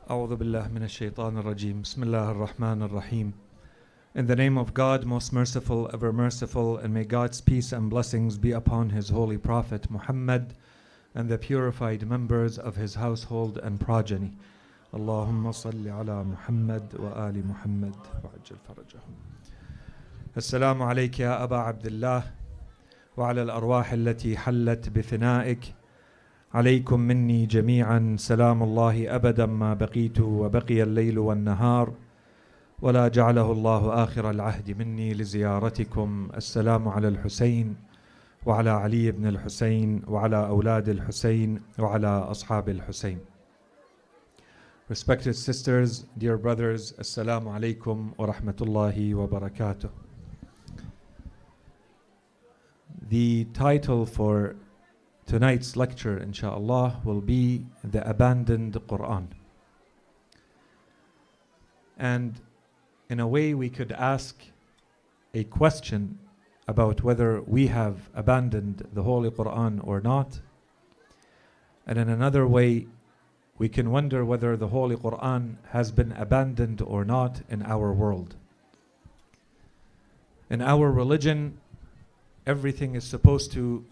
أعوذ بالله من الشيطان الرجيم. بسم الله الرحمن الرحيم. In the name of God, most merciful, ever merciful, and may God's peace and blessings be upon His holy Prophet Muhammad and the purified members of his household and progeny. Allahumma salli ala Muhammad wa ali Muhammad wa ajil farajahum. Assalamu alayka ya Aba Abdullah wa ala al-arwah allati hallat bifinaik. عليكم مني جميعا سلام الله أبدا ما بقيت وبقي الليل والنهار ولا جعله الله آخر العهد مني لزيارتكم. السلام على الحسين وعلى علي بن الحسين وعلى أولاد الحسين وعلى أصحاب الحسين. Respected sisters, dear brothers, Assalamu alaikum wa rahmatullahi wa barakatuh. The title for tonight's lecture, inshallah, will be The Abandoned Quran. And in a way, we could ask a question about whether we have abandoned the Holy Quran or not. And in another way, we can wonder whether the Holy Quran has been abandoned or not in our world. In our religion, everything is supposed to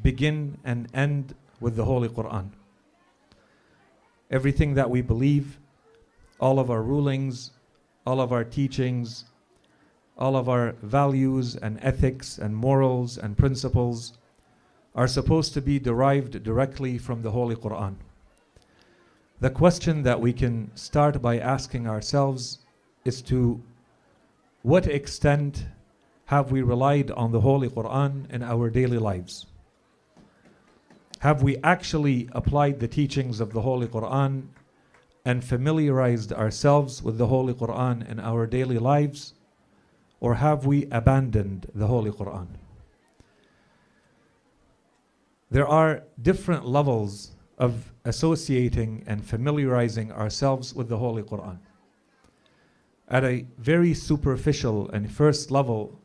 begin and end with the Holy Quran. Everything that we believe, all of our rulings, all of our teachings, all of our values and ethics and morals and principles are supposed to be derived directly from the Holy Quran. The question that we can start by asking ourselves is to what extent have we relied on the Holy Quran in our daily lives? Have we actually applied the teachings of the Holy Quran and familiarized ourselves with the Holy Quran in our daily lives? Or have we abandoned the Holy Quran? There are different levels of associating and familiarizing ourselves with the Holy Quran. At a very superficial and first level,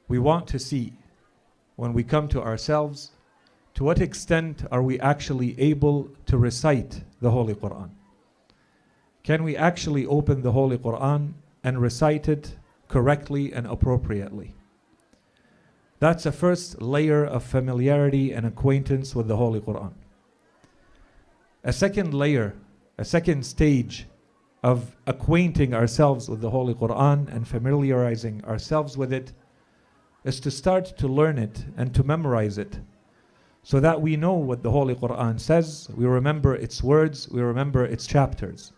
we want to see, when we come to ourselves, to what extent are we actually able to recite the Holy Quran? Can we actually open the Holy Quran and recite it correctly and appropriately? That's a first layer of familiarity and acquaintance with the Holy Quran. A second layer, a second stage of acquainting ourselves with the Holy Quran and familiarizing ourselves with it is to start to learn it and to memorize it, so that we know what the Holy Quran says, we remember its words, we remember its chapters.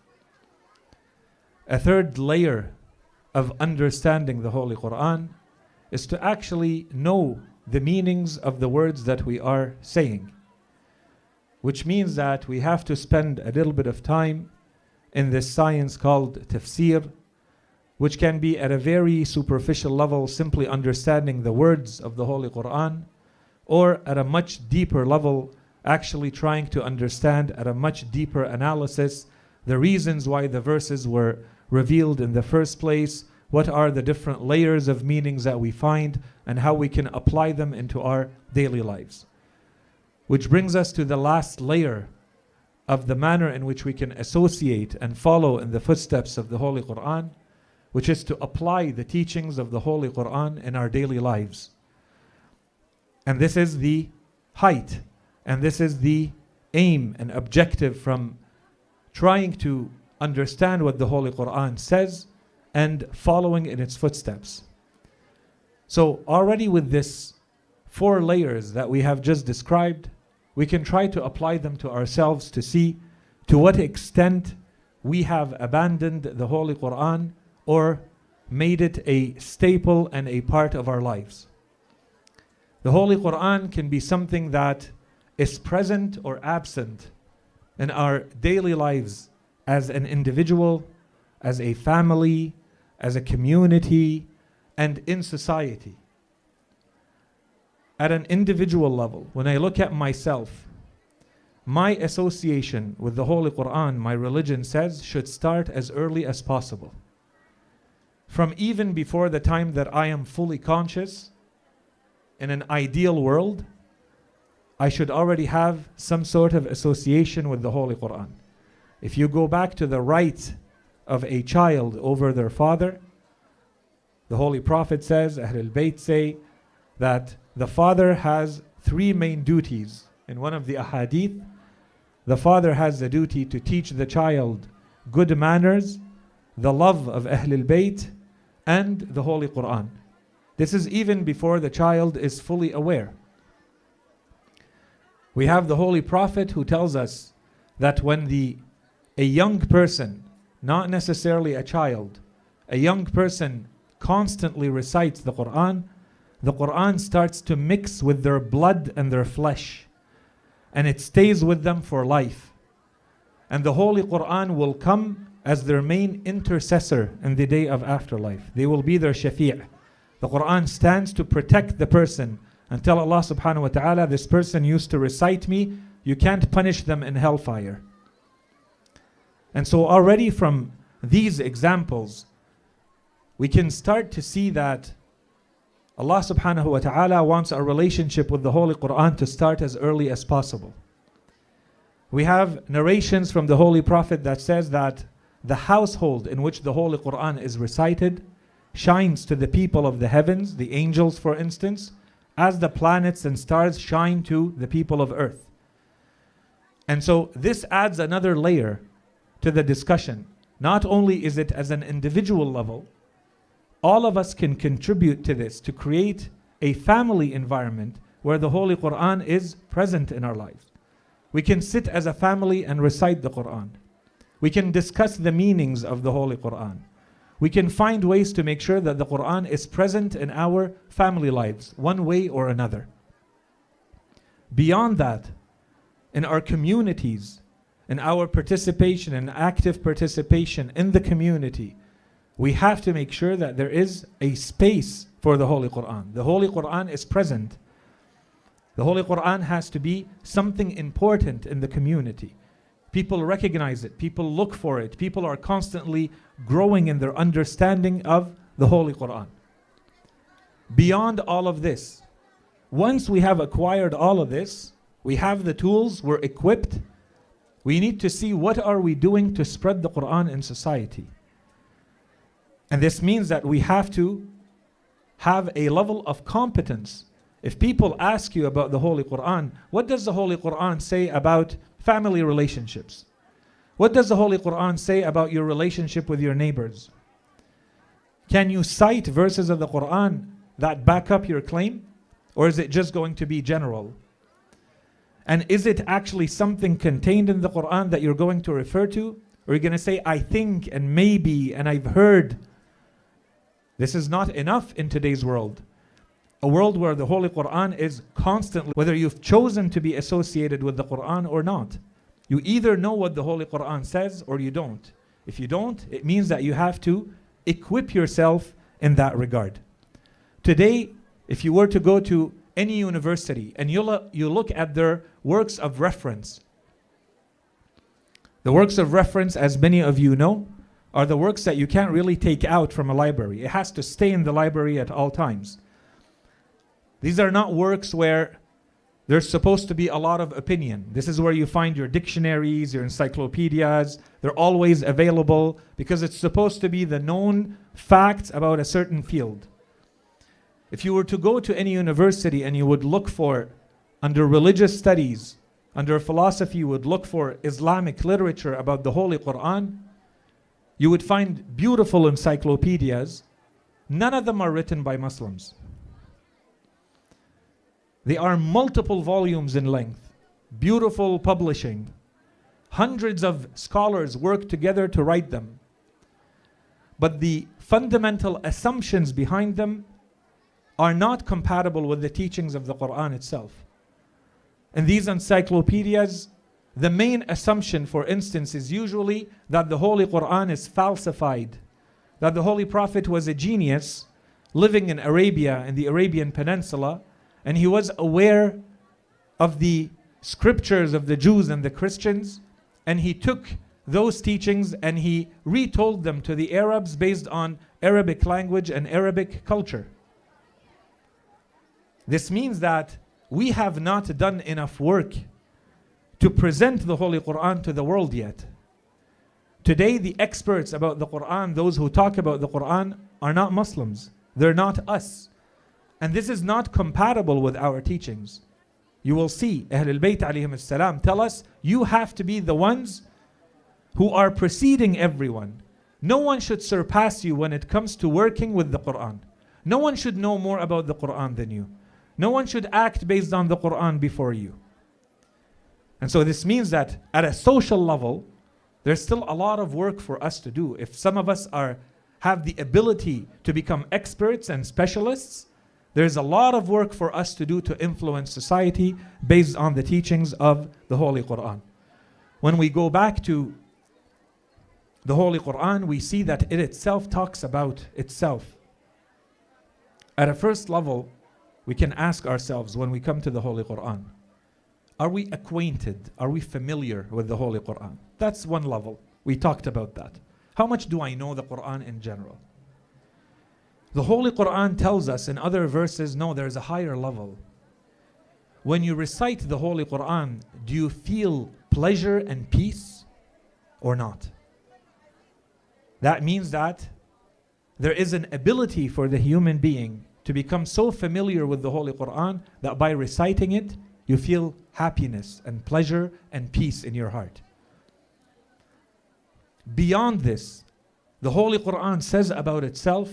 A third layer of understanding the Holy Quran is to actually know the meanings of the words that we are saying, which means that we have to spend a little bit of time in this science called tafsir, which can be at a very superficial level simply understanding the words of the Holy Quran, or at a much deeper level, actually trying to understand at a much deeper analysis the reasons why the verses were revealed in the first place, what are the different layers of meanings that we find, and how we can apply them into our daily lives. Which brings us to the last layer of the manner in which we can associate and follow in the footsteps of the Holy Quran, which is to apply the teachings of the Holy Quran in our daily lives. And this is the height, and this is the aim and objective from trying to understand what the Holy Quran says and following in its footsteps. So already with this 4 layers that we have just described, we can try to apply them to ourselves to see to what extent we have abandoned the Holy Quran or made it a staple and a part of our lives. The Holy Quran can be something that is present or absent in our daily lives as an individual, as a family, as a community, and in society. At an individual level, when I look at myself, my association with the Holy Quran, my religion says, should start as early as possible. From even before the time that I am fully conscious. In an ideal world, I should already have some sort of association with the Holy Quran. If you go back to the right of a child over their father, the Holy Prophet says, Ahlul Bayt say, that the father has three main duties. In one of the ahadith, the father has the duty to teach the child good manners, the love of Ahlul Bayt, and the Holy Quran. This is even before the child is fully aware. We have the Holy Prophet who tells us that when a young person, not necessarily a child, a young person constantly recites the Quran starts to mix with their blood and their flesh, and it stays with them for life. And the Holy Quran will come as their main intercessor in the day of afterlife. They will be their shafi'. The Quran stands to protect the person and tell Allah subhanahu wa ta'ala, this person used to recite me, you can't punish them in hellfire. And so already from these examples, we can start to see that Allah subhanahu wa ta'ala wants our relationship with the Holy Quran to start as early as possible. We have narrations from the Holy Prophet that says that the household in which the Holy Quran is recited shines to the people of the heavens, the angels for instance, as the planets and stars shine to the people of earth. And so this adds another layer to the discussion. Not only is it as an individual level, all of us can contribute to this to create a family environment where the Holy Quran is present in our lives. We can sit as a family and recite the Quran. We can discuss the meanings of the Holy Quran. We can find ways to make sure that the Quran is present in our family lives, one way or another. Beyond that, in our communities, in our participation and active participation in the community, we have to make sure that there is a space for the Holy Quran. The Holy Quran is present. The Holy Quran has to be something important in the community. People recognize it, people look for it, people are constantly growing in their understanding of the Holy Quran. Beyond all of this, once we have acquired all of this, we have the tools, we're equipped, we need to see what are we doing to spread the Quran in society. And this means that we have to have a level of competence. If people ask you about the Holy Quran, what does the Holy Quran say about family relationships? What does the Holy Quran say about your relationship with your neighbors? Can you cite verses of the Quran that back up your claim? Or is it just going to be general? And is it actually something contained in the Quran that you're going to refer to? Or are you going to say, I think and maybe and I've heard? This is not enough in today's world. A world where the Holy Quran is constantly, whether you've chosen to be associated with the Quran or not. You either know what the Holy Quran says or you don't. If you don't, it means that you have to equip yourself in that regard. Today, if you were to go to any university and you look at their works of reference, the works of reference, as many of you know, are the works that you can't really take out from a library. It has to stay in the library at all times. These are not works where there's supposed to be a lot of opinion. This is where you find your dictionaries, your encyclopedias. They're always available because it's supposed to be the known facts about a certain field. If you were to go to any university and you would look for, under religious studies, under philosophy, you would look for Islamic literature about the Holy Quran, you would find beautiful encyclopedias. None of them are written by Muslims. They are multiple volumes in length, beautiful publishing. Hundreds of scholars work together to write them. But the fundamental assumptions behind them are not compatible with the teachings of the Quran itself. In these encyclopedias, the main assumption, for instance, is usually that the Holy Quran is falsified, that the Holy Prophet was a genius living in Arabia, in the Arabian Peninsula, and he was aware of the scriptures of the Jews and the Christians, and he took those teachings and he retold them to the Arabs based on Arabic language and Arabic culture. This means that we have not done enough work to present the Holy Quran to the world yet. Today, the experts about the Quran, those who talk about the Quran, are not Muslims. They're not us. And this is not compatible with our teachings. You will see Ahlul Bayt alayhim as-salam tell us, you have to be the ones who are preceding everyone. No one should surpass you when it comes to working with the Quran. No one should know more about the Quran than you. No one should act based on the Quran before you. And so this means that at a social level, there's still a lot of work for us to do. If some of us have the ability to become experts and specialists, there's a lot of work for us to do to influence society based on the teachings of the Holy Quran. When we go back to the Holy Quran, we see that it itself talks about itself. At a first level, we can ask ourselves when we come to the Holy Quran, are we acquainted? Are we familiar with the Holy Quran? That's one level. We talked about that. How much do I know the Quran in general? The Holy Quran tells us in other verses, no, there's a higher level. When you recite the Holy Quran, do you feel pleasure and peace or not? That means that there is an ability for the human being to become so familiar with the Holy Quran that by reciting it, you feel happiness and pleasure and peace in your heart. Beyond this, the Holy Quran says about itself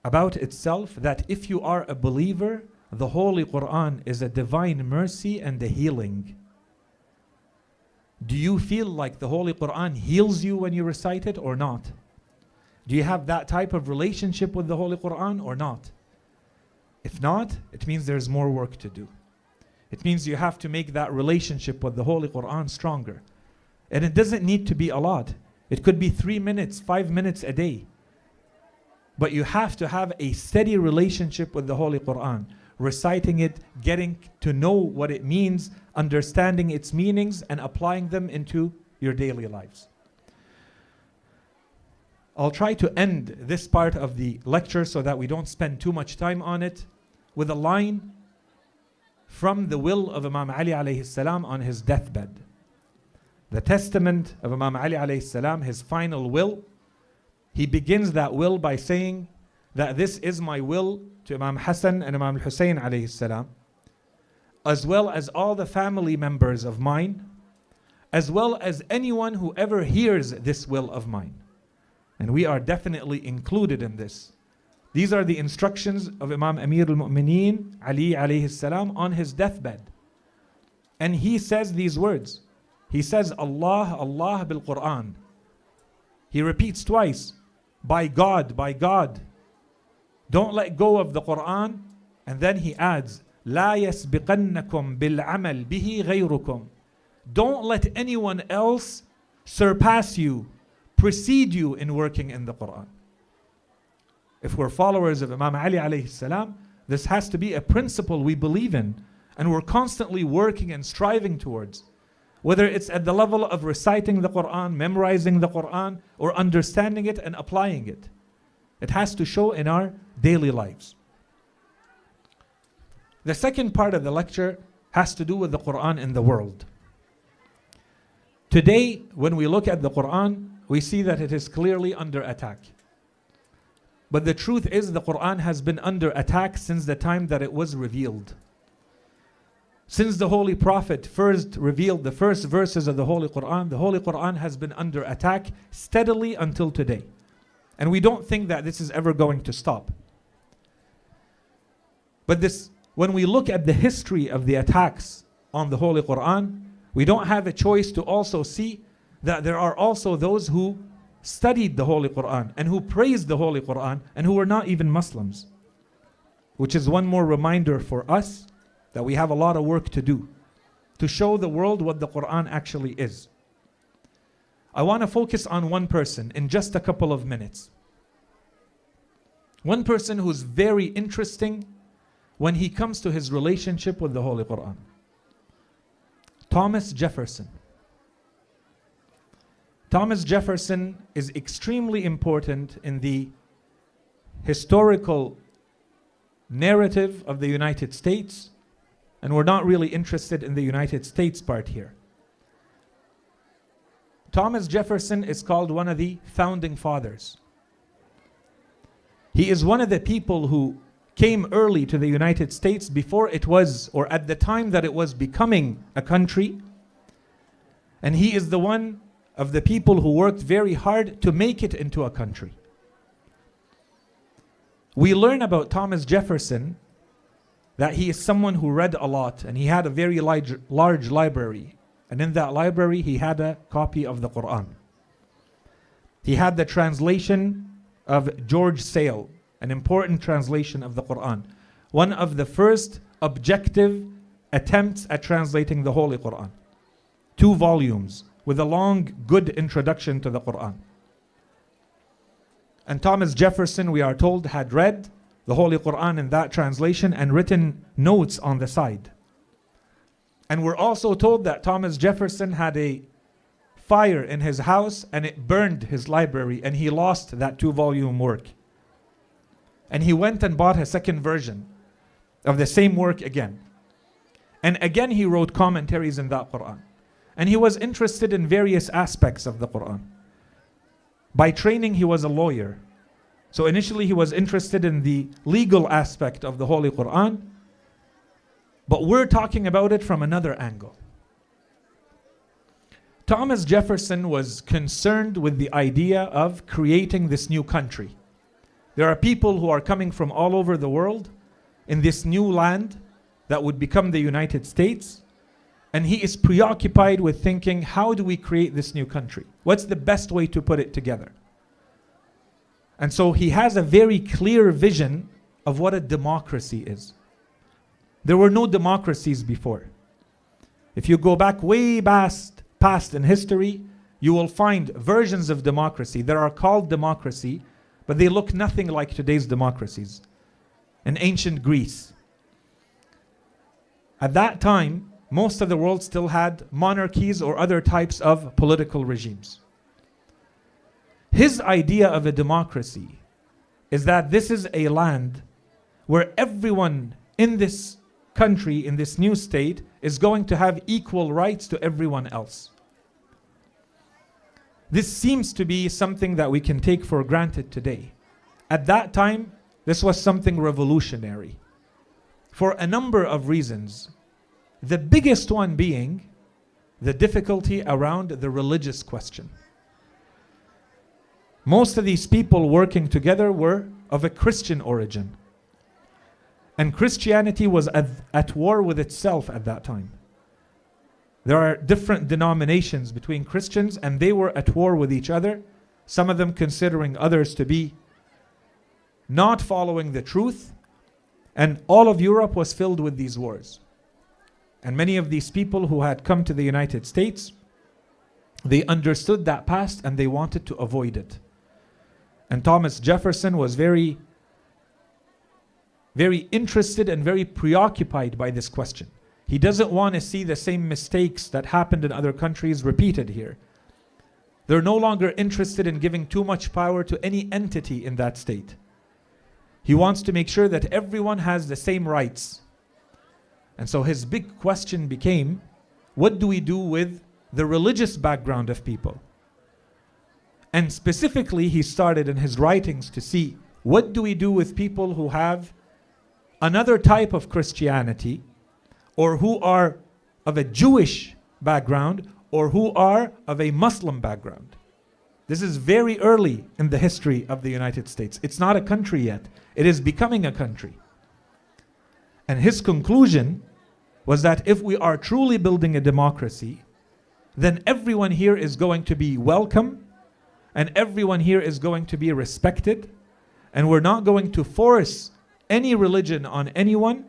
that if you are a believer, the Holy Quran is a divine mercy and a healing. Do you feel like the Holy Quran heals you when you recite it or not? Do you have that type of relationship with the Holy Quran or not? If not, it means there's more work to do. It means you have to make that relationship with the Holy Quran stronger. And it doesn't need to be a lot. It could be 3 minutes, 5 minutes a day. But you have to have a steady relationship with the Holy Quran, reciting it, getting to know what it means, understanding its meanings, and applying them into your daily lives. I'll try to end this part of the lecture so that we don't spend too much time on it with a line from the will of Imam Ali alayhi salam on his deathbed. The testament of Imam Ali alayhi salam, his final will, he begins that will by saying that this is my will to Imam Hassan and Imam Hussein alayhi salam, as well as all the family members of mine, as well as anyone who ever hears this will of mine. And we are definitely included in this. These are the instructions of Imam Amir al-Mu'mineen Ali alayhi salam on his deathbed. And he says these words. He says, Allah, Allah bil Quran. He repeats twice, by God, by God. Don't let go of the Quran. And then he adds, لا يسبقنكم بالعمل به غيركم. Don't let anyone else surpass you, precede you in working in the Quran. If we're followers of Imam Ali alayhi salam, this has to be a principle we believe in and we're constantly working and striving towards. Whether it's at the level of reciting the Quran, memorizing the Quran, or understanding it and applying it. It has to show in our daily lives. The second part of the lecture has to do with the Quran in the world. Today, when we look at the Quran, we see that it is clearly under attack. But the truth is the Quran has been under attack since the time that it was revealed. Since the Holy Prophet first revealed the first verses of the Holy Quran has been under attack steadily until today. And we don't think that this is ever going to stop. But when we look at the history of the attacks on the Holy Quran, we don't have a choice to also see that there are also those who studied the Holy Quran and who praised the Holy Quran and who were not even Muslims. Which is one more reminder for us that we have a lot of work to do to show the world what the Quran actually is. I want to focus on one person in just a couple of minutes. One person who's very interesting when he comes to his relationship with the Holy Quran. Thomas Jefferson. Thomas Jefferson is extremely important in the historical narrative of the United States, and we're not really interested in the United States part here. Thomas Jefferson is called one of the founding fathers. He is one of the people who came early to the United States before it was, or at the time that it was becoming a country. And he is the one of the people who worked very hard to make it into a country. We learn about Thomas Jefferson that he is someone who read a lot, and he had a very large library. And in that library, he had a copy of the Quran. He had the translation of George Sale, an important translation of the Quran. One of the first objective attempts at translating the Holy Quran. 2 volumes with a long, good introduction to the Quran. And Thomas Jefferson, we are told, had read the Holy Quran in that translation and written notes on the side. And we're also told that Thomas Jefferson had a fire in his house and it burned his library and he lost that 2-volume work. And he went and bought a second version of the same work again. And again he wrote commentaries in that Quran. And he was interested in various aspects of the Quran. By training, he was a lawyer. So initially he was interested in the legal aspect of the Holy Quran. But we're talking about it from another angle. Thomas Jefferson was concerned with the idea of creating this new country. There are people who are coming from all over the world in this new land that would become the United States. And he is preoccupied with thinking, how do we create this new country? What's the best way to put it together? And so he has a very clear vision of what a democracy is. There were no democracies before. If you go back way past in history, you will find versions of democracy that are called democracy, but they look nothing like today's democracies. In ancient Greece, at that time, most of the world still had monarchies or other types of political regimes. His idea of a democracy is that this is a land where everyone in this country, in this new state, is going to have equal rights to everyone else. This seems to be something that we can take for granted today. At that time, this was something revolutionary for a number of reasons. The biggest one being the difficulty around the religious question. Most of these people working together were of a Christian origin. And Christianity was at war with itself at that time. There are different denominations between Christians and they were at war with each other, some of them considering others to be not following the truth. And all of Europe was filled with these wars. And many of these people who had come to the United States, they understood that past and they wanted to avoid it. And Thomas Jefferson was very interested and very preoccupied by this question. He doesn't want to see the same mistakes that happened in other countries repeated here. They're no longer interested in giving too much power to any entity in that state. He wants to make sure that everyone has the same rights. And so his big question became, what do we do with the religious background of people? And specifically, he started in his writings to see, what do we do with people who have another type of Christianity, or who are of a Jewish background, or who are of a Muslim background? This is very early in the history of the United States. It's not a country yet. It is becoming a country. And his conclusion was that if we are truly building a democracy, then everyone here is going to be welcome, and everyone here is going to be respected, and we're not going to force any religion on anyone,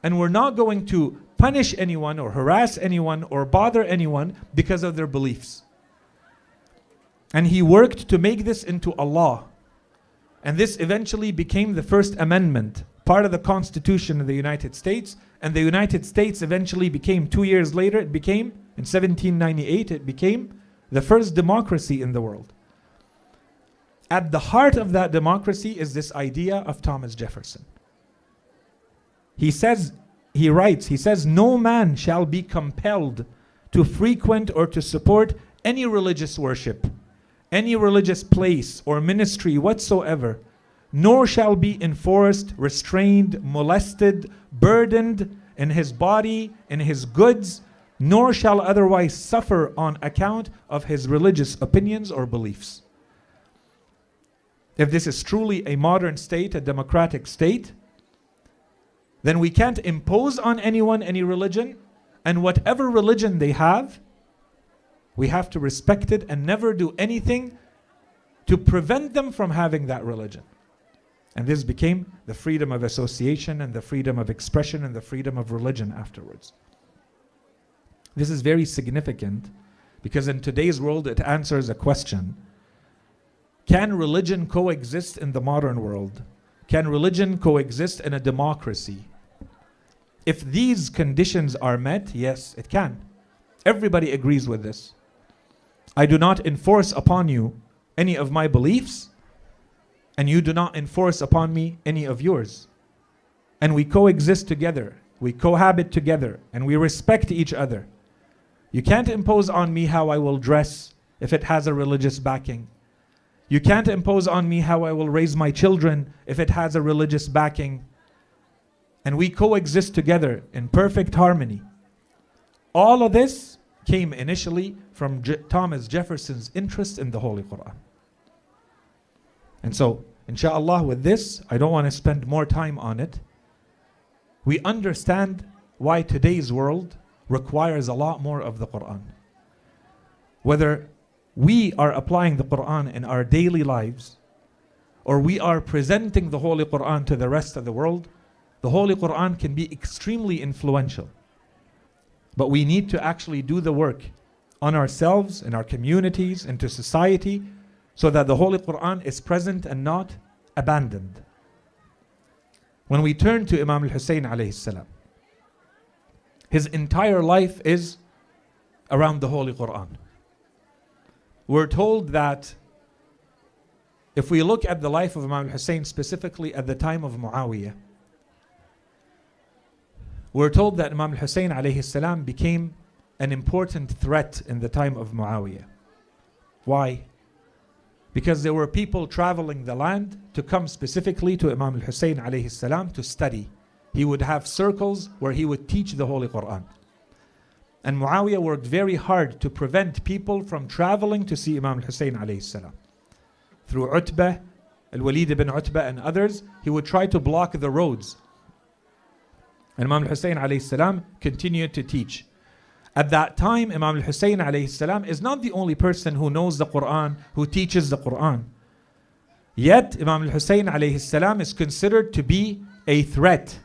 and we're not going to punish anyone or harass anyone or bother anyone because of their beliefs. And he worked to make this into a law. And this eventually became the First Amendment, part of the Constitution of the United States. And the United States eventually became, 2 years later, it became, in 1798, it became the first democracy in the world. At the heart of that democracy is this idea of Thomas Jefferson. He says, no man shall be compelled to frequent or to support any religious worship, any religious place or ministry whatsoever, nor shall be enforced, restrained, molested, burdened in his body, in his goods, nor shall otherwise suffer on account of his religious opinions or beliefs. If this is truly a modern state, a democratic state, then we can't impose on anyone any religion, and whatever religion they have, we have to respect it and never do anything to prevent them from having that religion. And this became the freedom of association and the freedom of expression and the freedom of religion afterwards. This is very significant because in today's world it answers a question. Can religion coexist in the modern world? Can religion coexist in a democracy? If these conditions are met, yes, it can. Everybody agrees with this. I do not enforce upon you any of my beliefs, and you do not enforce upon me any of yours. And we coexist together, we cohabit together, and we respect each other. You can't impose on me how I will dress if it has a religious backing. You can't impose on me how I will raise my children if it has a religious backing. And we coexist together in perfect harmony. All of this came initially from Thomas Jefferson's interest in the Holy Quran. And so, inshallah, with this, I don't want to spend more time on it. We understand why today's world requires a lot more of the Quran. Whether we are applying the Quran in our daily lives, or we are presenting the Holy Quran to the rest of the world, the Holy Quran can be extremely influential. But we need to actually do the work on ourselves, in our communities, into society, so that the Holy Quran is present and not abandoned. When we turn to Imam al-Hussein alayhi salam, his entire life is around the Holy Quran. We're told that if we look at the life of Imam al-Hussein, specifically at the time of Muawiyah, we're told that Imam al-Hussein alayhi salam became an important threat in the time of Muawiyah. Why? Because there were people traveling the land to come specifically to Imam al-Hussein alayhi salam to study. He would have circles where he would teach the Holy Quran. And Muawiyah worked very hard to prevent people from traveling to see Imam al-Hussein alayhi salam. Through Utbah, Al-Walid ibn Utbah and others, he would try to block the roads. And Imam al-Hussein alayhi salam continued to teach. At that time, Imam al-Hussein alayhi salam is not the only person who knows the Quran, who teaches the Quran. Yet, Imam al-Hussein alayhi salam is considered to be a threat.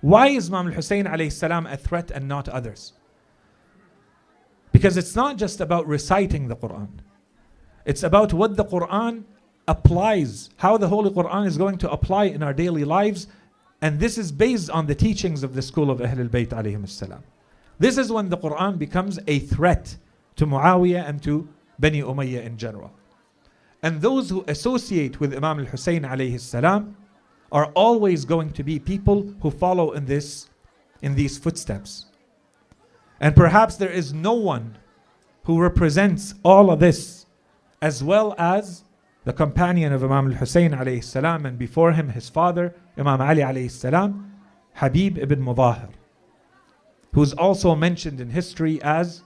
Why is Imam al-Hussein alayhi salam a threat and not others? Because it's not just about reciting the Quran. It's about what the Quran applies, how the Holy Quran is going to apply in our daily lives. And this is based on the teachings of the school of Ahlul Bayt alayhim salam. This is when the Quran becomes a threat to Muawiyah and to Bani Umayyah in general. And those who associate with Imam al-Hussein alayhi salam are always going to be people who follow in these footsteps. And perhaps there is no one who represents all of this as well as the companion of Imam al-Hussein alayhi salam, and before him his father, Imam Ali alayhi salam, Habib ibn Mudahir, who's also mentioned in history as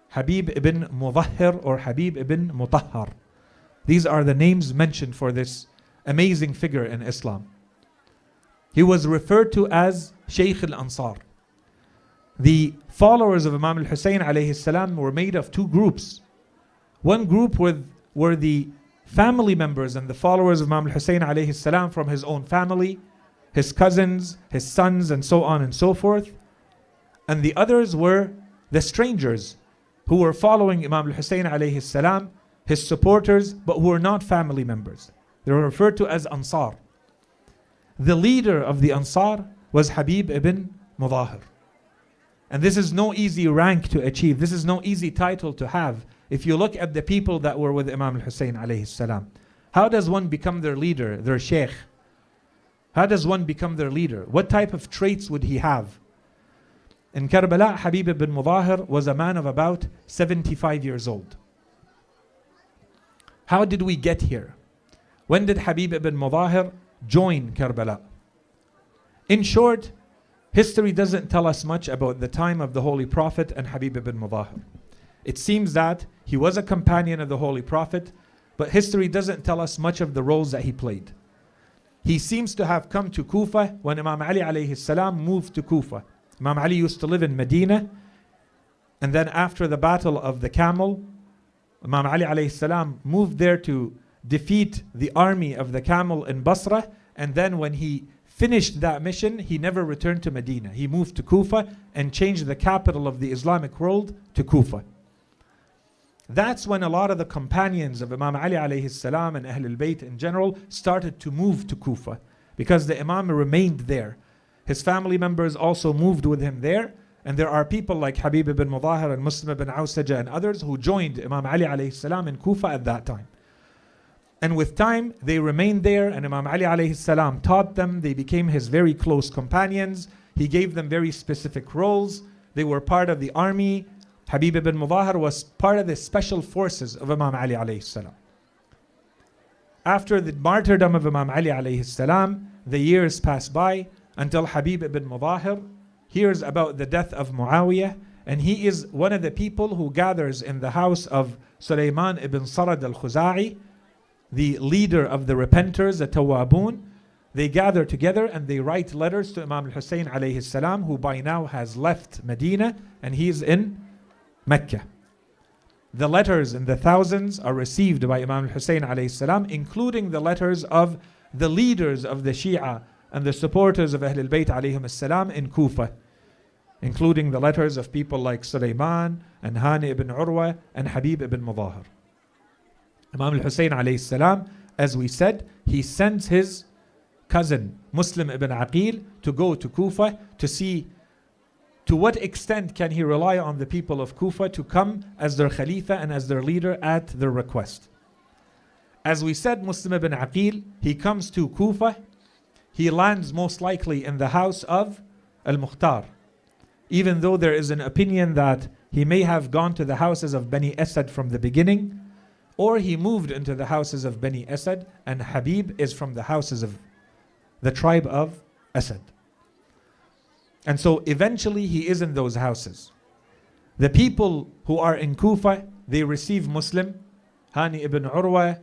Habib ibn Mudahir or Habib ibn Mutahhar. These are the names mentioned for this amazing figure in Islam. He was referred to as Shaykh al-Ansar. The followers of Imam al-Hussein alayhi salam were made of two groups. One group were the family members and the followers of Imam al-Hussein alayhi salam from his own family, his cousins, his sons, and so on and so forth. And the others were the strangers who were following Imam al-Hussein alayhi salam, his supporters, but who were not family members. They were referred to as Ansar. The leader of the Ansar was Habib ibn Mudahir. And this is no easy rank to achieve. This is no easy title to have. If you look at the people that were with Imam al-Hussein alayhi salam, how does one become their leader, their sheikh? How does one become their leader? What type of traits would he have? In Karbala, Habib ibn Mudahir was a man of about 75 years old. How did we get here? When did Habib ibn Mudahir join Karbala? In short, history doesn't tell us much about the time of the Holy Prophet and Habib ibn Mudahir. It seems that he was a companion of the Holy Prophet, but history doesn't tell us much of the roles that he played. He seems to have come to Kufa when Imam Ali alayhi salam moved to Kufa. Imam Ali used to live in Medina, and then after the Battle of the Camel, Imam Ali alayhi salam moved there to defeat the army of the Camel in Basra, and then when he finished that mission, he never returned to Medina. He moved to Kufa and changed the capital of the Islamic world to Kufa. That's when a lot of the companions of Imam Ali alayhi salam and Ahlul Bayt in general started to move to Kufa, because the Imam remained there. His family members also moved with him there, and there are people like Habib ibn Mudahir and Muslim ibn Awsaja and others who joined Imam Ali alayhi salam in Kufa at that time. And with time, they remained there, and Imam Ali alayhi salam taught them. They became his very close companions. He gave them very specific roles. They were part of the army. Habib ibn Mudahir was part of the special forces of Imam Ali alayhi salam. After the martyrdom of Imam Ali alayhi salam, the years passed by until Habib ibn Mudahir hears about the death of Muawiyah, and he is one of the people who gathers in the house of Sulaiman ibn Sarad al-Khuza'i, the leader of the repenters, the Tawwabun. They gather together and they write letters to Imam al-Hussein alayhi salam, who by now has left Medina and he is in Mecca. The letters in the thousands are received by Imam al-Hussein alayhi salam, including the letters of the leaders of the Shia and the supporters of Ahlul Bayt alayhim as-salam in Kufa, including the letters of people like Sulaiman and Hani ibn Urwa and Habib ibn Mudahir. Imam al-Hussein alayhi salam, as we said, he sends his cousin Muslim ibn Aqil to go to Kufa to see to what extent can he rely on the people of Kufa to come as their Khalifa and as their leader at their request. As we said, Muslim ibn Aqil, he comes to Kufa. He lands most likely in the house of Al-Mukhtar, even though there is an opinion that he may have gone to the houses of Bani Asad from the beginning, or he moved into the houses of Bani Asad, and Habib is from the houses of the tribe of Asad. And so eventually he is in those houses. The people who are in Kufa, they receive Muslim, Hani ibn Urwa,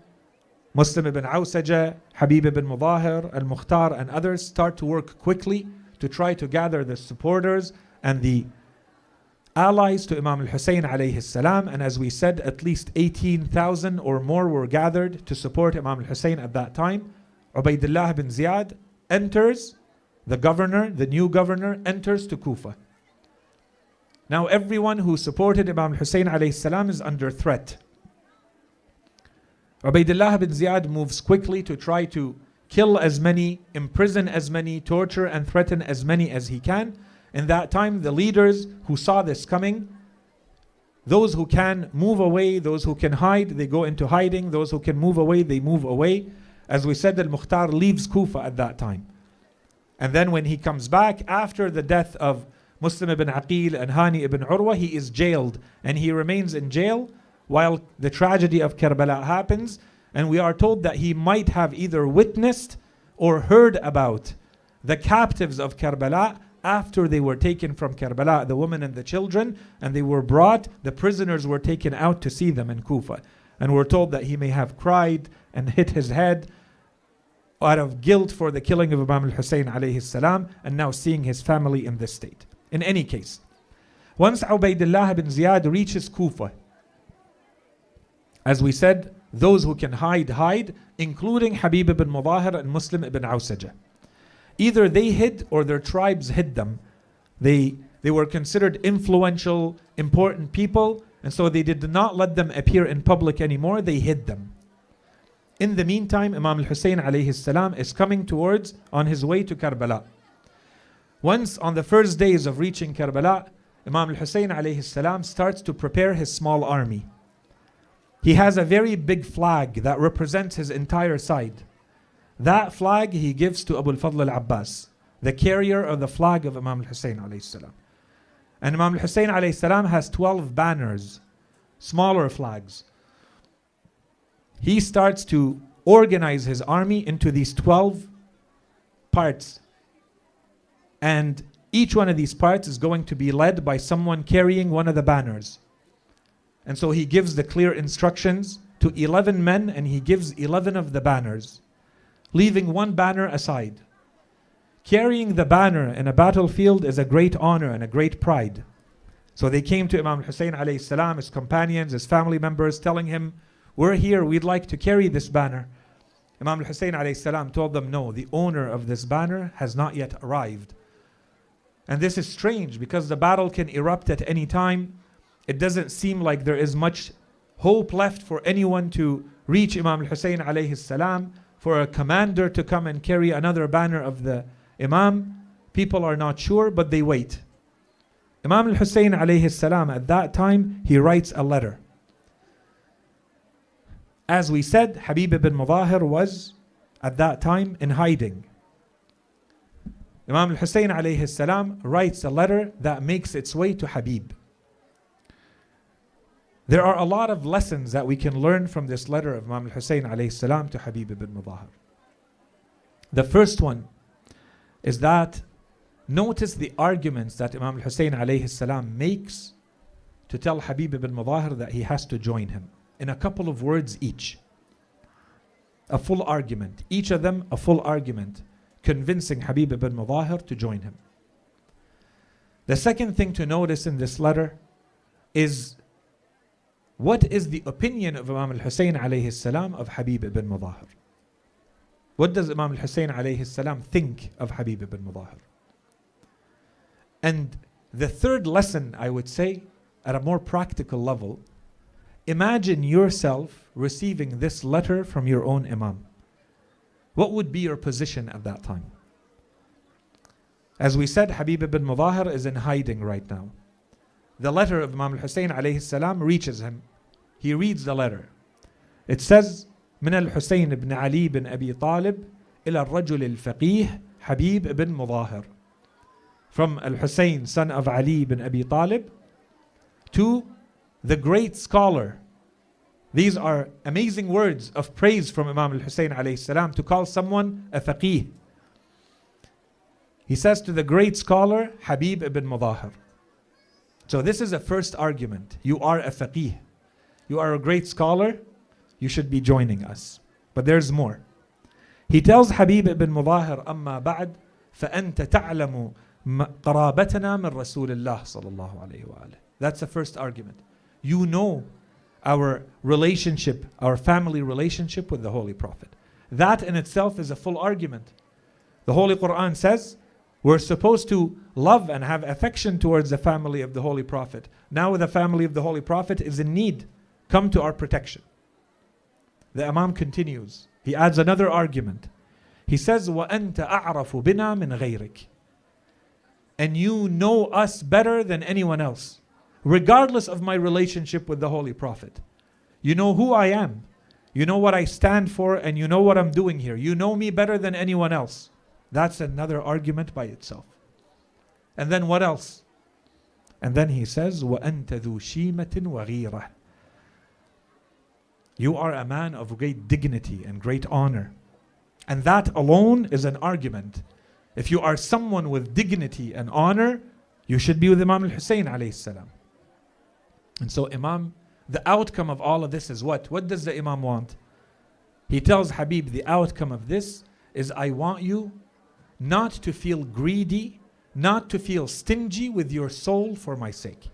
Muslim ibn Awsaja, Habib ibn Mudahir, Al-Mukhtar and others start to work quickly to try to gather the supporters and the allies to Imam al-Hussein alayhi salam. And as we said, at least 18,000 or more were gathered to support Imam al-Hussein at that time. Ubaydullah bin Ziyad enters, the governor, the new governor, enters to Kufa. Now everyone who supported Imam al-Hussein alayhi salam is under threat. Ubaydullah bin Ziyad moves quickly to try to kill as many, imprison as many, torture and threaten as many as he can. In that time, the leaders who saw this coming, those who can move away, those who can hide, they go into hiding. Those who can move away, they move away. As we said, Al-Mukhtar leaves Kufa at that time. And then when he comes back after the death of Muslim ibn Aqil and Hani ibn Urwa, he is jailed and he remains in jail while the tragedy of Karbala happens. And we are told that he might have either witnessed or heard about the captives of Karbala after they were taken from Karbala, the women and the children, and they were brought, the prisoners were taken out to see them in Kufa. And we're told that he may have cried and hit his head out of guilt for the killing of Imam al-Hussein alayhi salam, and now seeing his family in this state. In any case, once Ubaydullah bin Ziyad reaches Kufa, as we said, those who can hide, hide, including Habib ibn Mudahir and Muslim ibn Awsaja. Either they hid or their tribes hid them. They were considered influential, important people, and so they did not let them appear in public anymore. They hid them. In the meantime, Imam al-Hussein alayhi salam is coming towards on his way to Karbala. Once on the first days of reaching Karbala, Imam al-Hussein alayhi salam starts to prepare his small army. He has a very big flag that represents his entire side. That flag he gives to Abu al-Fadl al-Abbas, the carrier of the flag of Imam al-Hussein alayhi salam. And Imam al-Hussein alayhi salam has 12 banners, smaller flags. He starts to organize his army into these 12 parts. And each one of these parts is going to be led by someone carrying one of the banners. And so he gives the clear instructions to 11 men, and he gives 11 of the banners, leaving one banner aside. Carrying the banner in a battlefield is a great honor and a great pride. So they came to Imam al-Hussein alayhi salam, his companions, his family members, telling him, we're here, we'd like to carry this banner. Imam al-Hussein alayhi salam told them, no, the owner of this banner has not yet arrived. And this is strange because the battle can erupt at any time. It doesn't seem like there is much hope left for anyone to reach Imam al-Hussein alayhi salam, for a commander to come and carry another banner of the Imam. People are not sure, but they wait. Imam al-Hussein alayhi salam at that time, he writes a letter. As we said, Habib ibn Mudahir was at that time in hiding. Imam al-Hussein alayhi salam writes a letter that makes its way to Habib. There are a lot of lessons that we can learn from this letter of Imam al-Hussein alayhi salam to Habib ibn Mudahir. The first one is that notice the arguments that Imam al-Hussein alayhi salam makes to tell Habib ibn Mudahir that he has to join him, in a couple of words each. A full argument, each of them a full argument, convincing Habib ibn Mudahir to join him. The second thing to notice in this letter is what is the opinion of Imam al-Hussein alayhi salam of Habib ibn Mudahir. What does Imam al-Hussein alayhi salam think of Habib ibn Mudahir? And the third lesson, I would say, at a more practical level, imagine yourself receiving this letter from your own Imam. What would be your position at that time? As we said, Habib ibn Mudahir is in hiding right now. The letter of Imam al-Hussein alayhi salam reaches him. He reads the letter. It says, من الحسين بن علي بن أبي طالب إلى الرجل الفقيه حبيب بن مظاهر. From Al-Hussein, son of Ali bin Abi Talib, to the great scholar. These are amazing words of praise from Imam al-Hussein alayhi salam to call someone a faqih. He says to the great scholar Habib ibn Mudahir. So this is a first argument. You are a faqih. You are a great scholar. You should be joining us. But there's more. He tells Habib ibn Mudahir, أما بعد فأنت تعلم قرابتنا من رسول الله صلى الله عليه وآله. That's the first argument. You know our relationship, our family relationship with the Holy Prophet. That in itself is a full argument. The Holy Quran says we're supposed to love and have affection towards the family of the Holy Prophet. Now the family of the Holy Prophet is in need. Come to our protection. The Imam continues. He adds another argument. He says, وَأَنْتَ أَعْرَفُ بِنَا مِنْ غَيْرِكَ. And you know us better than anyone else, regardless of my relationship with the Holy Prophet. You know who I am. You know what I stand for, and you know what I'm doing here. You know me better than anyone else. That's another argument by itself. And then what else? And then he says, وَأَنْتَ ذُو شِيمَةٍ وَغِيرَةٍ. You are a man of great dignity and great honor. And that alone is an argument. If you are someone with dignity and honor, you should be with Imam al-Hussein alayhi salam. And so Imam, the outcome of all of this is what? What does the Imam want? He tells Habib, the outcome of this is I want you not to feel greedy, not to feel stingy with your soul for my sake.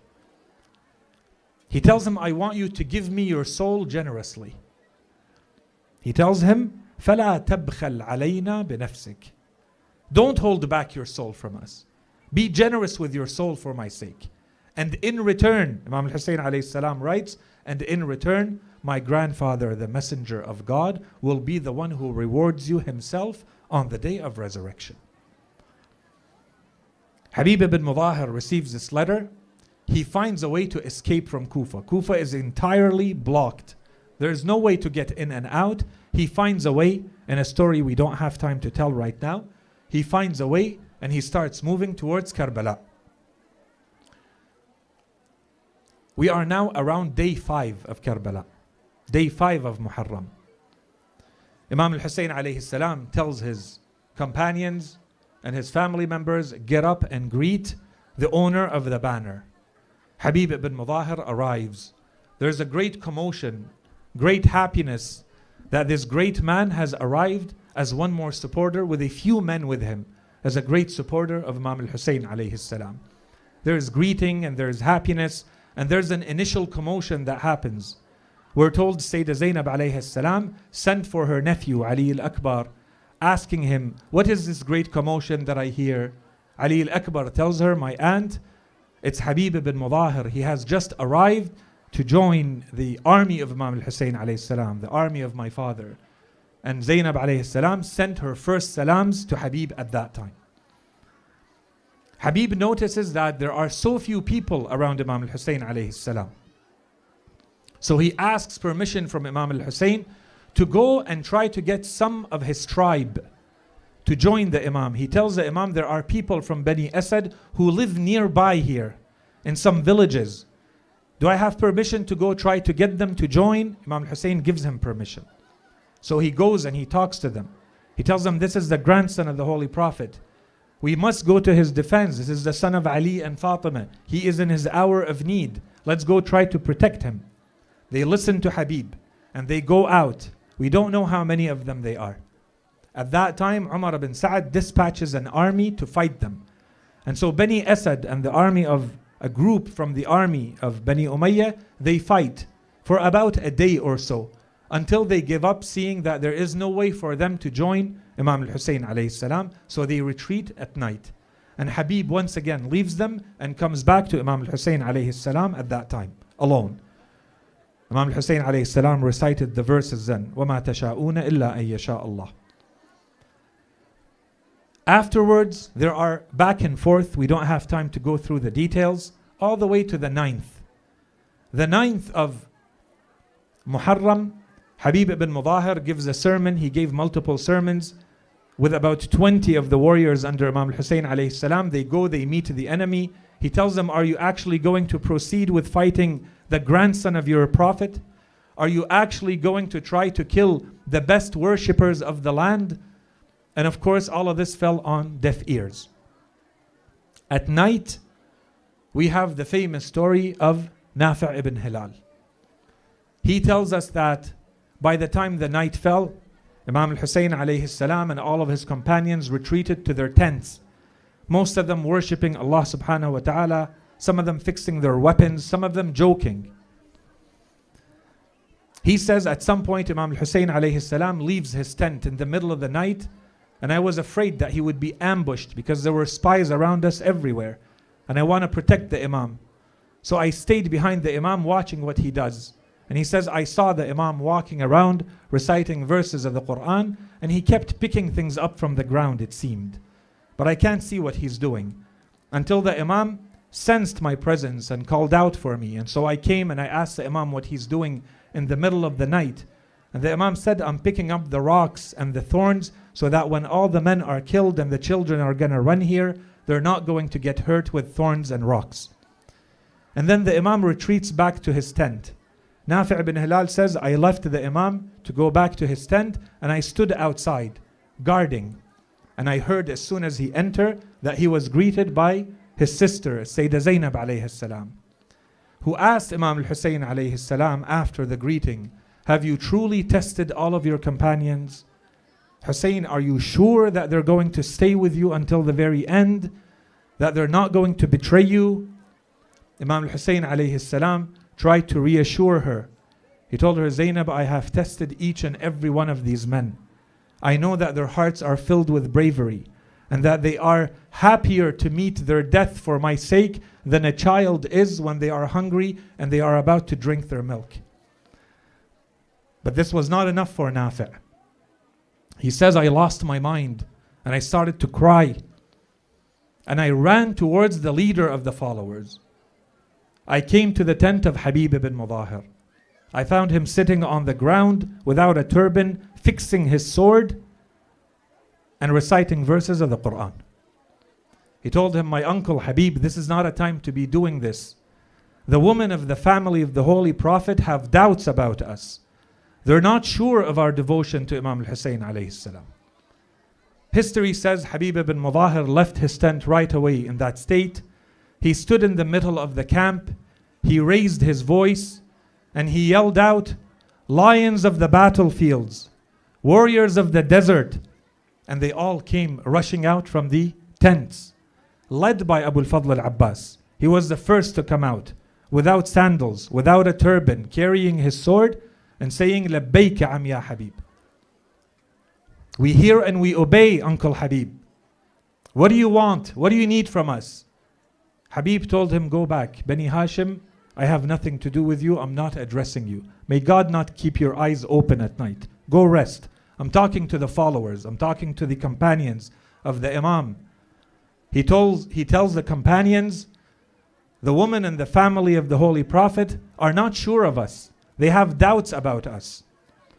He tells him, I want you to give me your soul generously. He tells him, فَلَا تَبْخَلْ عَلَيْنَا بِنَفْسِكَ. Don't hold back your soul from us. Be generous with your soul for my sake. And in return, Imam al-Hussein alayhi salam writes, and in return, my grandfather, the messenger of God, will be the one who rewards you himself on the day of resurrection. Habib ibn Mudahir receives this letter. He finds a way to escape from Kufa. Kufa is entirely blocked. There is no way to get in and out. He finds a way, in a story we don't have time to tell right now. He finds a way and he starts moving towards Karbala. We are now around day 5 of Karbala, day 5 of Muharram. Imam al-Hussein alayhi salam tells his companions and his family members, get up and greet the owner of the banner. Habib ibn Mudahir arrives. There's a great commotion, great happiness that this great man has arrived as one more supporter with a few men with him, as a great supporter of Imam al-Hussein alayhi salam. There is greeting and there is happiness, and there's an initial commotion that happens. We're told Sayyidah Zainab alayhi salam sent for her nephew Ali al-Akbar, asking him, what is this great commotion that I hear? Ali al-Akbar tells her, my aunt, it's Habib ibn Mudahir. He has just arrived to join the army of Imam al-Hussein alayhi salam, the army of my father. And Zainab alayhi salam sent her first salams to Habib at that time. Habib notices that there are so few people around Imam al-Hussein alayhi salam. So he asks permission from Imam al-Hussein to go and try to get some of his tribe to join the Imam. He tells the Imam there are people from Bani Asad who live nearby here in some villages. Do I have permission to go try to get them to join? Imam al-Hussein gives him permission. So he goes and he talks to them. He tells them, this is the grandson of the Holy Prophet. We must go to his defense. This is the son of Ali and Fatima. He is in his hour of need. Let's go try to protect him. They listen to Habib and they go out. We don't know how many of them they are. At that time, Umar ibn Sa'ad dispatches an army to fight them. And so Bani Asad and the army of a group from the army of Bani Umayyah, they fight for about a day or so, until they give up, seeing that there is no way for them to join Imam al-Hussein alayhi salam. So they retreat at night. And Habib once again leaves them and comes back to Imam al-Hussein alayhi salam at that time, alone. Imam al-Hussein alayhi salam recited the verses then, وَمَا تَشَاءُونَ إِلَّا أَن يَشَاءَ اللَّهُ. Afterwards, there are back and forth. We don't have time to go through the details. All the way to the 9th. The 9th of Muharram, Habib ibn Mudahir gives a sermon. He gave multiple sermons with about 20 of the warriors under Imam al-Hussein alayhi salam. They go, they meet the enemy. He tells them, are you actually going to proceed with fighting the grandson of your prophet? Are you actually going to try to kill the best worshippers of the land? And of course, all of this fell on deaf ears. At night, we have the famous story of Nafi' ibn Hilal. He tells us that by the time the night fell, Imam al-Hussein alayhi salam and all of his companions retreated to their tents. Most of them worshipping Allah subhanahu wa ta'ala, some of them fixing their weapons, some of them joking. He says at some point Imam al-Hussein alayhi salam leaves his tent in the middle of the night, and I was afraid that he would be ambushed because there were spies around us everywhere, and I want to protect the Imam. So I stayed behind the Imam watching what he does. And he says, I saw the Imam walking around reciting verses of the Quran, and he kept picking things up from the ground, it seemed. But I can't see what he's doing. Until the Imam sensed my presence and called out for me. And so I came and I asked the Imam what he's doing in the middle of the night. And the Imam said, I'm picking up the rocks and the thorns so that when all the men are killed and the children are going to run here, they're not going to get hurt with thorns and rocks. And then the Imam retreats back to his tent. Nafi' ibn Hilal says, I left the Imam to go back to his tent, and I stood outside, guarding. And I heard as soon as he entered that he was greeted by his sister, Sayyidah Zainab alayhi salam, who asked Imam al-Hussein alayhi salam after the greeting, have you truly tested all of your companions? Hussein, are you sure that they're going to stay with you until the very end? That they're not going to betray you? Imam al-Hussein alayhi salam tried to reassure her. He told her, Zainab, I have tested each and every one of these men. I know that their hearts are filled with bravery and that they are happier to meet their death for my sake than a child is when they are hungry and they are about to drink their milk. But this was not enough for Nafi'. He says, I lost my mind and I started to cry. And I ran towards the leader of the followers. I came to the tent of Habib ibn Mudahir. I found him sitting on the ground without a turban, fixing his sword and reciting verses of the Quran. He told him, my uncle Habib, this is not a time to be doing this. the women of the family of the Holy Prophet have doubts about us. They're not sure of our devotion to Imam al-Hussein alayhi salam. History says Habib ibn Mudahir left his tent right away in that state. He stood in the middle of the camp. He raised his voice and he yelled out, "Lions of the battlefields, warriors of the desert." And they all came rushing out from the tents, led by Abu al-Fadl al-Abbas. He was the first to come out, without sandals, without a turban, carrying his sword and saying, "Labbayk am ya Habib." We hear and we obey, Uncle Habib. What do you want? What do you need from us? Habib told him, "Go back. Bani Hashim, I have nothing to do with you. I'm not addressing you. May God not keep your eyes open at night. Go rest. I'm talking to the followers. I'm talking to the companions of the Imam." He tells the companions, the woman and the family of the Holy Prophet are not sure of us. They have doubts about us.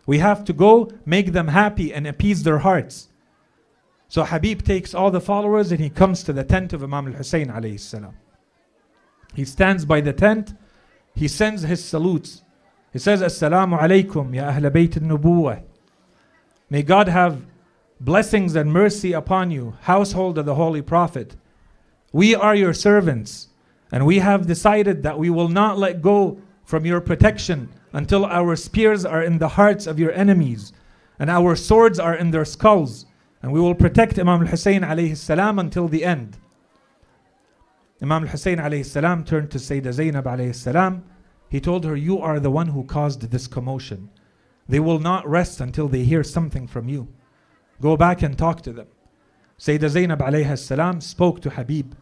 We have to go make them happy and appease their hearts. So Habib takes all the followers and he comes to the tent of Imam al-Hussein alayhi salam. He stands by the tent. He sends his salutes. He says, "Assalamu alaikum ya Ahl Bayt al-Nubuwah." May God have blessings and mercy upon you, household of the Holy Prophet. We are your servants, and we have decided that we will not let go from your protection until our spears are in the hearts of your enemies and our swords are in their skulls, and we will protect Imam al-Hussein alayhi salam until the end. Imam al-Hussein alayhi salam turned to Sayyidah Zainab alayhi salam. He told her, "You are the one who caused this commotion. They will not rest until they hear something from you. Go back and talk to them." Sayyidah Zainab alayhi salam spoke to Habib.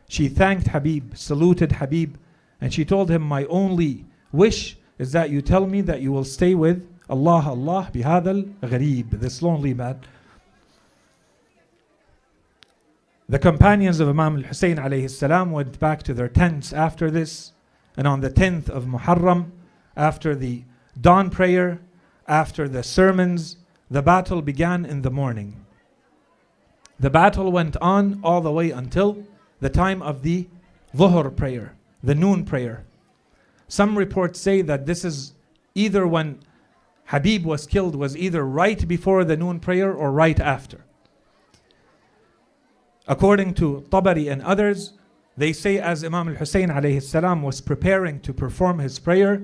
She thanked Habib, saluted Habib, and she told him, "My only wish is that you tell me that you will stay with Allah bihadal gharib, this lonely man." The companions of Imam al-Hussein alayhi salam went back to their tents after this, and on the 10th of Muharram, after the dawn prayer, after the sermons, the battle began in the morning. The battle went on all the way until the time of the Dhuhr prayer, the noon prayer. Some reports say that this is either when Habib was killed, was either right before the noon prayer or right after. According to Tabari and others, they say as Imam al-Hussein alayhi salam was preparing to perform his prayer,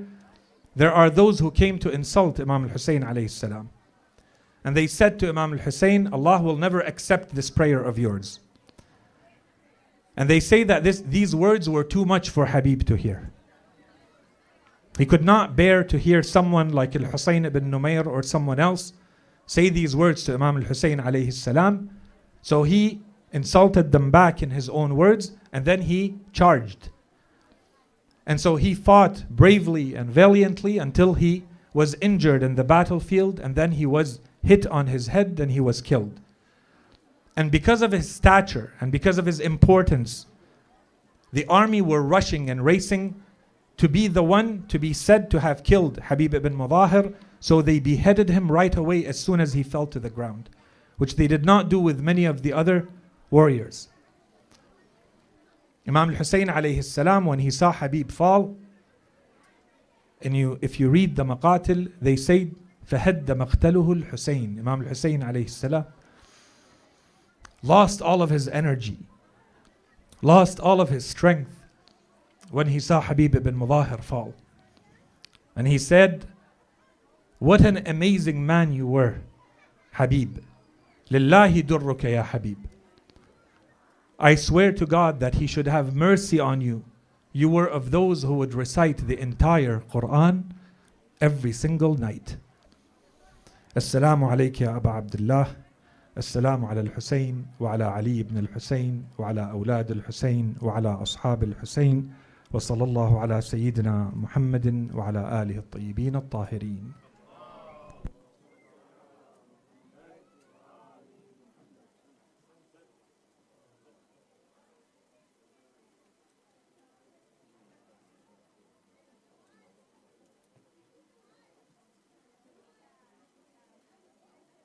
there are those who came to insult Imam al-Hussein alayhi salam. And they said to Imam al-Hussein, "Allah will never accept this prayer of yours." And they say that these words were too much for Habib to hear. He could not bear to hear someone like al-Hussein ibn Numayr or someone else say these words to Imam al-Hussein alayhi salam. So he insulted them back in his own words, and then he charged. And so he fought bravely and valiantly until he was injured in the battlefield, and then he was hit on his head and he was killed. And because of his stature and because of his importance, the army were rushing and racing to be the one to be said to have killed Habib ibn Mudahir, so they beheaded him right away as soon as he fell to the ground, which they did not do with many of the other warriors. Imam al-Hussein alayhi salam, when he saw Habib fall, and if you read the Maqatil, they say, فَهَدَّ مَقْتَلُهُ الْحُسَيْنِ. Imam al-Hussein alayhi salam lost all of his energy, lost all of his strength when he saw Habib ibn Mudahir fall. And he said, "What an amazing man you were, Habib. Lillahi durruka ya Habib. I swear to God that He should have mercy on you. You were of those who would recite the entire Quran every single night." Assalamu alayka ya Aba Abdullah. Assalamu ala al-Husayn wa ala Ali ibn al-Husayn wa ala awlad al-Husayn wa ala ashab al-Husayn wa sallallahu ala Sayyidina Muhammadin wa ala alihi al-tayyibin al-tahirin.